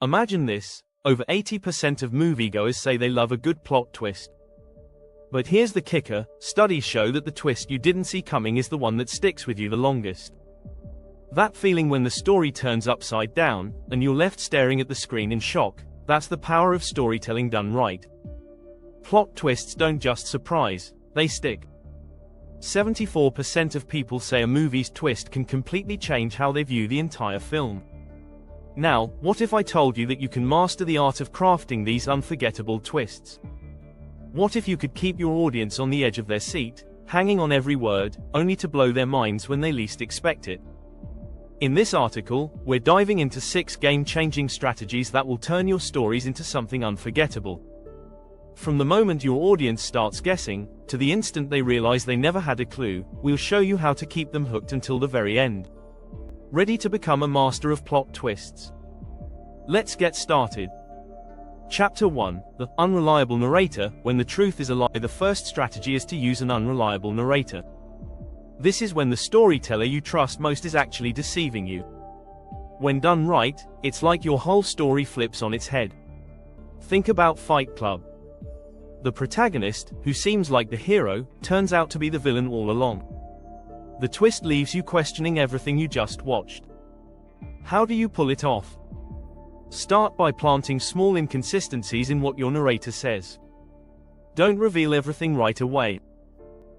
Imagine this, over 80% of moviegoers say they love a good plot twist. But here's the kicker, studies show that the twist you didn't see coming is the one that sticks with you the longest. That feeling when the story turns upside down, and you're left staring at the screen in shock, that's the power of storytelling done right. Plot twists don't just surprise, they stick. 74% of people say a movie's twist can completely change how they view the entire film. Now, what if I told you that you can master the art of crafting these unforgettable twists? What if you could keep your audience on the edge of their seat, hanging on every word, only to blow their minds when they least expect it? In this article, we're diving into 6 game-changing strategies that will turn your stories into something unforgettable. From the moment your audience starts guessing, to the instant they realize they never had a clue, we'll show you how to keep them hooked until the very end. Ready to become a master of plot twists? Let's get started. Chapter 1, The Unreliable Narrator. When the truth is a lie, the first strategy is to use an unreliable narrator. This is when the storyteller you trust most is actually deceiving you. When done right, it's like your whole story flips on its head. Think about Fight Club. The protagonist, who seems like the hero, turns out to be the villain all along. The twist leaves you questioning everything you just watched. How do you pull it off? Start by planting small inconsistencies in what your narrator says. Don't reveal everything right away.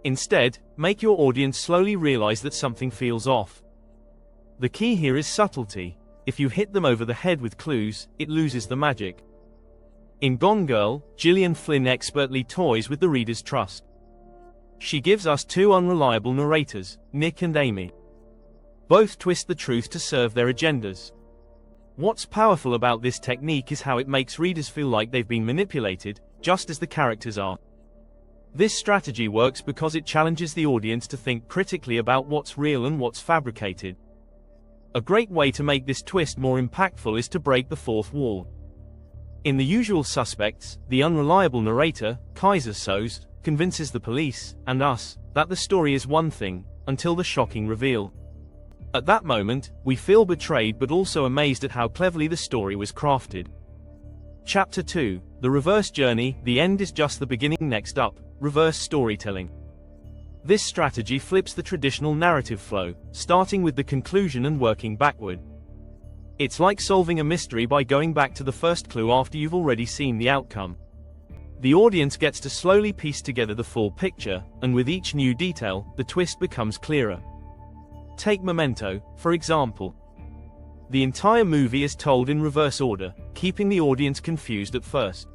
Instead, make your audience slowly realize that something feels off. The key here is subtlety. If you hit them over the head with clues, it loses the magic. In Gone Girl, Gillian Flynn expertly toys with the reader's trust. She gives us 2 unreliable narrators, Nick and Amy. Both twist the truth to serve their agendas. What's powerful about this technique is how it makes readers feel like they've been manipulated, just as the characters are. This strategy works because it challenges the audience to think critically about what's real and what's fabricated. A great way to make this twist more impactful is to break the fourth wall. In The Usual Suspects, the unreliable narrator, Kaiser Soze, convinces the police, and us, that the story is one thing, until the shocking reveal. At that moment, we feel betrayed but also amazed at how cleverly the story was crafted. Chapter 2, The Reverse Journey. The end is just the beginning. Next up, reverse storytelling. This strategy flips the traditional narrative flow, starting with the conclusion and working backward. It's like solving a mystery by going back to the first clue after you've already seen the outcome. The audience gets to slowly piece together the full picture, and with each new detail, the twist becomes clearer. Take Memento, for example. The entire movie is told in reverse order, keeping the audience confused at first.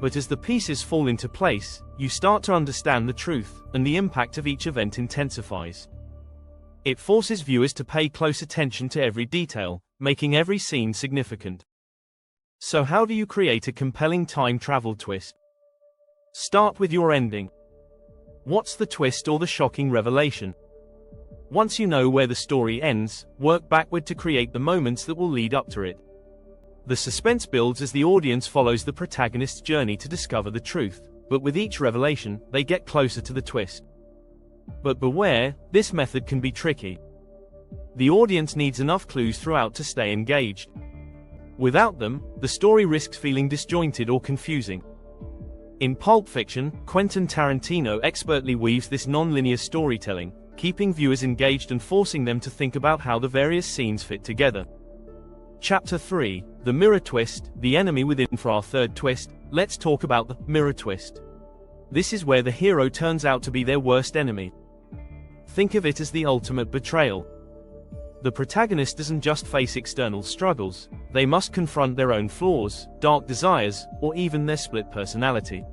But as the pieces fall into place, you start to understand the truth, and the impact of each event intensifies. It forces viewers to pay close attention to every detail, making every scene significant. So how do you create a compelling time travel twist? Start with your ending. What's the twist or the shocking revelation? Once you know where the story ends, work backward to create the moments that will lead up to it. The suspense builds as the audience follows the protagonist's journey to discover the truth, but with each revelation, they get closer to the twist. But beware, this method can be tricky. The audience needs enough clues throughout to stay engaged. Without them, the story risks feeling disjointed or confusing. In Pulp Fiction, Quentin Tarantino expertly weaves this non-linear storytelling, keeping viewers engaged and forcing them to think about how the various scenes fit together. Chapter 3, The Mirror Twist, The Enemy Within. For our third twist, let's talk about the mirror twist. This is where the hero turns out to be their worst enemy. Think of it as the ultimate betrayal. The protagonist doesn't just face external struggles, they must confront their own flaws, dark desires, or even their split personality.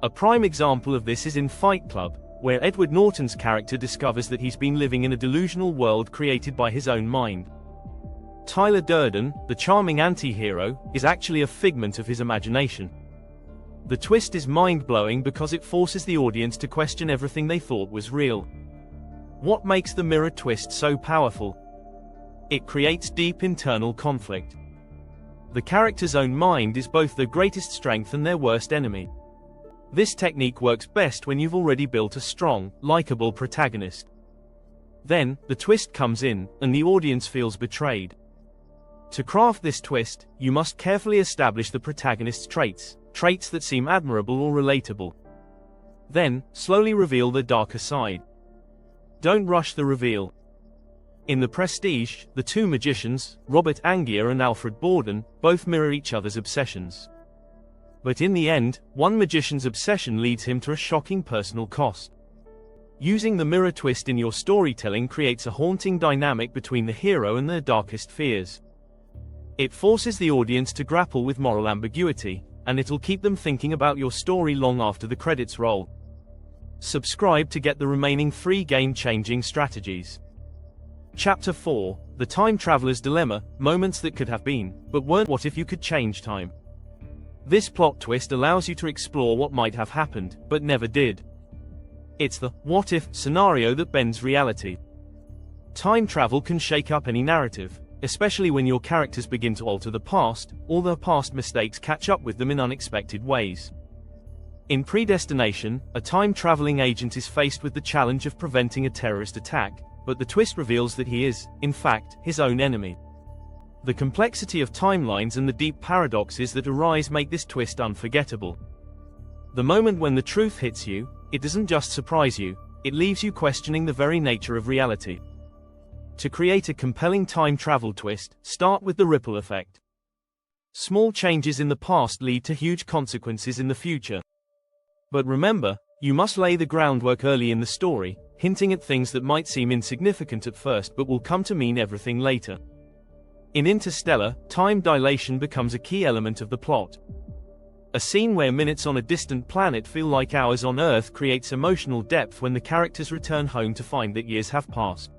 A prime example of this is in Fight Club, where Edward Norton's character discovers that he's been living in a delusional world created by his own mind. Tyler Durden, the charming anti-hero, is actually a figment of his imagination. The twist is mind-blowing because it forces the audience to question everything they thought was real. What makes the mirror twist so powerful? It creates deep internal conflict. The character's own mind is both their greatest strength and their worst enemy. This technique works best when you've already built a strong, likable protagonist. Then, the twist comes in, and the audience feels betrayed. To craft this twist, you must carefully establish the protagonist's traits that seem admirable or relatable. Then, slowly reveal the darker side. Don't rush the reveal. In The Prestige, the two magicians, Robert Angier and Alfred Borden, both mirror each other's obsessions. But in the end, one magician's obsession leads him to a shocking personal cost. Using the mirror twist in your storytelling creates a haunting dynamic between the hero and their darkest fears. It forces the audience to grapple with moral ambiguity, and it'll keep them thinking about your story long after the credits roll. Subscribe to get the remaining 3 game-changing strategies. Chapter 4: The Time Traveler's Dilemma, Moments that could have been, but weren't. What if you could change time? This plot twist allows you to explore what might have happened, but never did. It's the what if scenario that bends reality. Time travel can shake up any narrative, especially when your characters begin to alter the past, or their past mistakes catch up with them in unexpected ways. In Predestination, a time-traveling agent is faced with the challenge of preventing a terrorist attack, but the twist reveals that he is, in fact, his own enemy. The complexity of timelines and the deep paradoxes that arise make this twist unforgettable. The moment when the truth hits you, it doesn't just surprise you, it leaves you questioning the very nature of reality. To create a compelling time travel twist, start with the ripple effect. Small changes in the past lead to huge consequences in the future. But remember, you must lay the groundwork early in the story, hinting at things that might seem insignificant at first but will come to mean everything later. In Interstellar, time dilation becomes a key element of the plot. A scene where minutes on a distant planet feel like hours on Earth creates emotional depth when the characters return home to find that years have passed.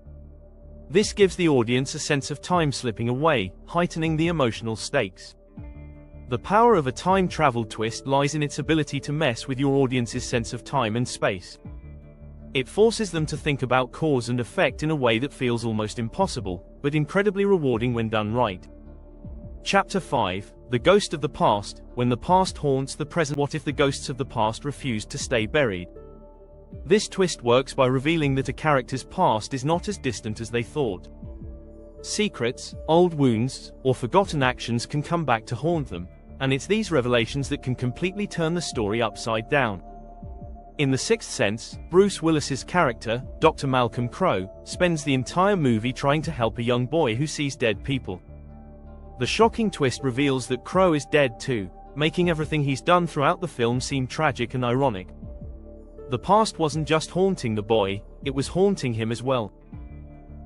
This gives the audience a sense of time slipping away, heightening the emotional stakes. The power of a time travel twist lies in its ability to mess with your audience's sense of time and space. It forces them to think about cause and effect in a way that feels almost impossible, but incredibly rewarding when done right. Chapter 5: The Ghost of the Past, When the Past Haunts the Present. What if the ghosts of the past refused to stay buried? This twist works by revealing that a character's past is not as distant as they thought. Secrets, old wounds, or forgotten actions can come back to haunt them, and it's these revelations that can completely turn the story upside down. In The Sixth Sense, Bruce Willis's character, Dr. Malcolm Crowe, spends the entire movie trying to help a young boy who sees dead people. The shocking twist reveals that Crowe is dead too, making everything he's done throughout the film seem tragic and ironic. The past wasn't just haunting the boy, it was haunting him as well.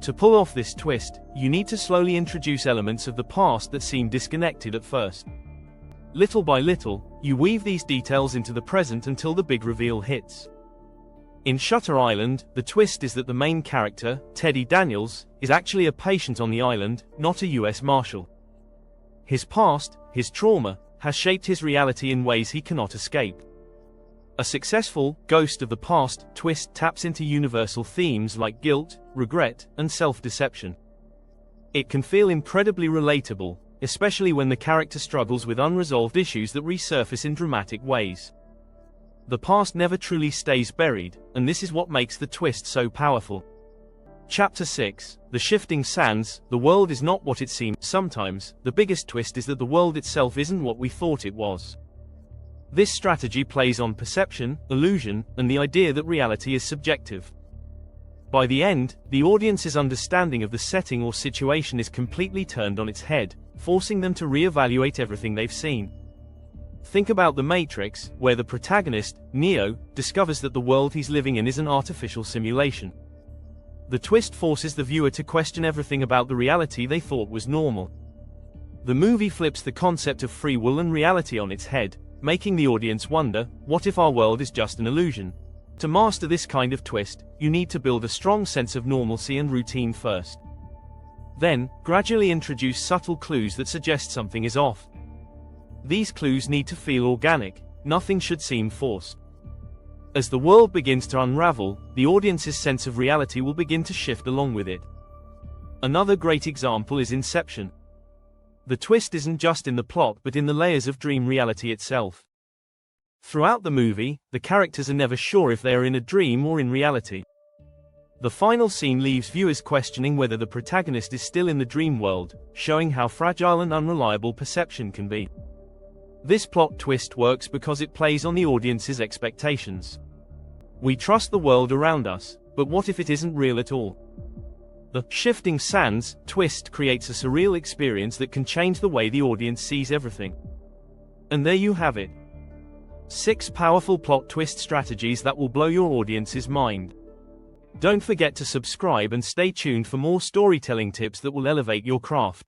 To pull off this twist, you need to slowly introduce elements of the past that seem disconnected at first. Little by little, you weave these details into the present until the big reveal hits. In Shutter Island, the twist is that the main character, Teddy Daniels, is actually a patient on the island, not a US Marshal. His past, his trauma, has shaped his reality in ways he cannot escape. A successful Ghost of the Past twist taps into universal themes like guilt, regret, and self-deception. It can feel incredibly relatable, especially when the character struggles with unresolved issues that resurface in dramatic ways. The past never truly stays buried, and this is what makes the twist so powerful. Chapter 6: The Shifting Sands. The world is not what it seems. Sometimes, the biggest twist is that the world itself isn't what we thought it was. This strategy plays on perception, illusion, and the idea that reality is subjective. By the end, the audience's understanding of the setting or situation is completely turned on its head, forcing them to re-evaluate everything they've seen. Think about The Matrix, where the protagonist, Neo, discovers that the world he's living in is an artificial simulation. The twist forces the viewer to question everything about the reality they thought was normal. The movie flips the concept of free will and reality on its head, making the audience wonder, what if our world is just an illusion? To master this kind of twist, you need to build a strong sense of normalcy and routine first. Then, gradually introduce subtle clues that suggest something is off. These clues need to feel organic, nothing should seem forced. As the world begins to unravel, the audience's sense of reality will begin to shift along with it. Another great example is Inception. The twist isn't just in the plot but in the layers of dream reality itself. Throughout the movie, the characters are never sure if they are in a dream or in reality. The final scene leaves viewers questioning whether the protagonist is still in the dream world, showing how fragile and unreliable perception can be. This plot twist works because it plays on the audience's expectations. We trust the world around us, but what if it isn't real at all? The shifting sands twist creates a surreal experience that can change the way the audience sees everything. And there you have it. 6 powerful plot twist strategies that will blow your audience's mind. Don't forget to subscribe and stay tuned for more storytelling tips that will elevate your craft.